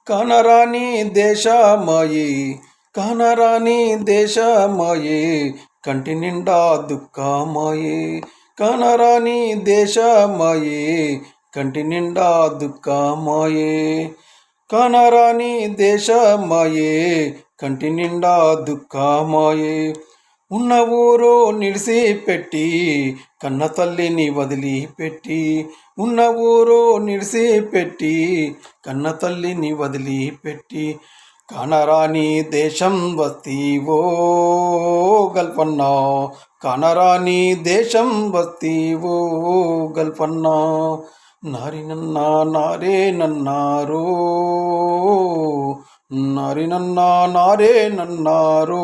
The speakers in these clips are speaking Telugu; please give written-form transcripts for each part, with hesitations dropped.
కానరాని దేశమాయే కానరాని దేశమాయే కంటి నిండా దుఃఖమాయే కానరాని దేశమాయే కంటి నిండా దుఃఖమాయే కానరాని దేశమాయే కంటి నిండా దుఃఖమాయే ఉన్న ఊరు నిడిసిపెట్టి కన్న తల్లిని వదిలిపెట్టి ఉన్న ఊరు నిడిసిపెట్టి కన్న తల్లిని వదిలిపెట్టి కానరాని దేశం వస్తీవో గల్పన్నా కానరాని దేశం వస్తీవో గల్పన్నా నారినన్నా నారే నన్నారో నారినన్నా నారే నన్నారో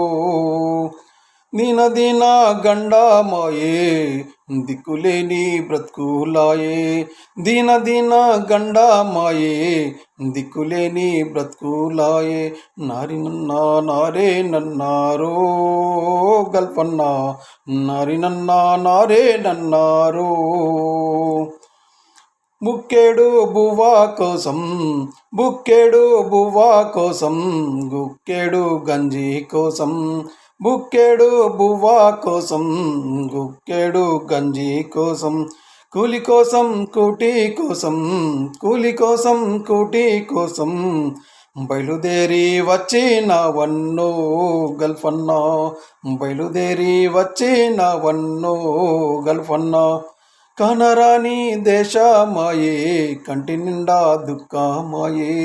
దీన గండామాయే దిక్కులేని బ్రతుకులాయే దీన గండామాయే దిక్కులేని బ్రతుకులాయే నారినన్నా నారే నన్నారో గల్పన్నా నారినన్నా నారే నన్నారో బుక్కేడు బువ్వా కోసం బుక్కేడు బువ్వా కోసం గుక్కేడు గంజి కోసం బుక్కేడు బువ్వా కోసం గుక్కేడు గంజి కోసం కూలి కోసం కూటి కోసం కూలి కోసం కూటి కోసం బయలుదేరి వచ్చినవన్నో గల్ఫన్నా బయలుదేరి వచ్చినవన్నో గల్ఫన్నా కానరాని దేశమాయే కంటి నిండా దుఃఖమాయే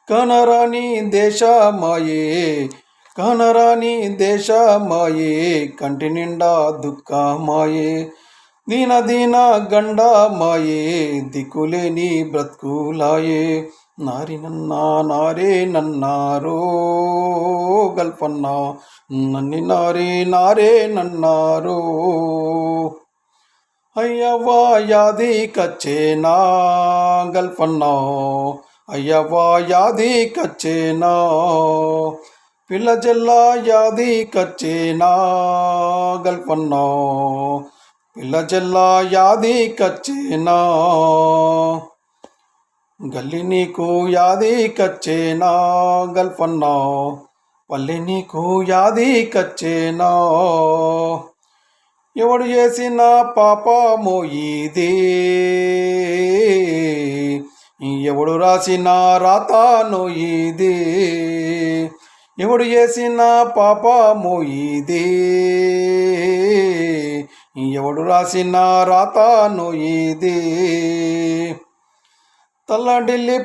కానరాని దేశమాయే కానరాని దేశమాయే కంటి నిండా దుఃఖమాయే దీన గండామాయే దిక్కులేని బ్రతుకులాయే నారినన్నా నారే నన్నారో గల్పన్నా నన్ని నారే నారే నన్నారో అయ్యవ్వా యాది కచ్చేనా గల్పన్నా అయ్యవ్వా యాది కచ్చేనా పిల్ల జల్లా యాది కచ్చేనా గల్పన్నా పిల్ల జల్లా యాది కచ్చేనా గల్లి నీకు యాది కచ్చేనా గల్పన్నా పల్లె నీకు యాది కచ్చేనా ఎవడు చేసిన పాపమో ఇది ఎవడు రాసిన రాతానో ఇది ఎవడు చేసిన పాపమో ఇది ఎవడు రాసిన రాతానో ఇది తల్ల ఢిల్లీ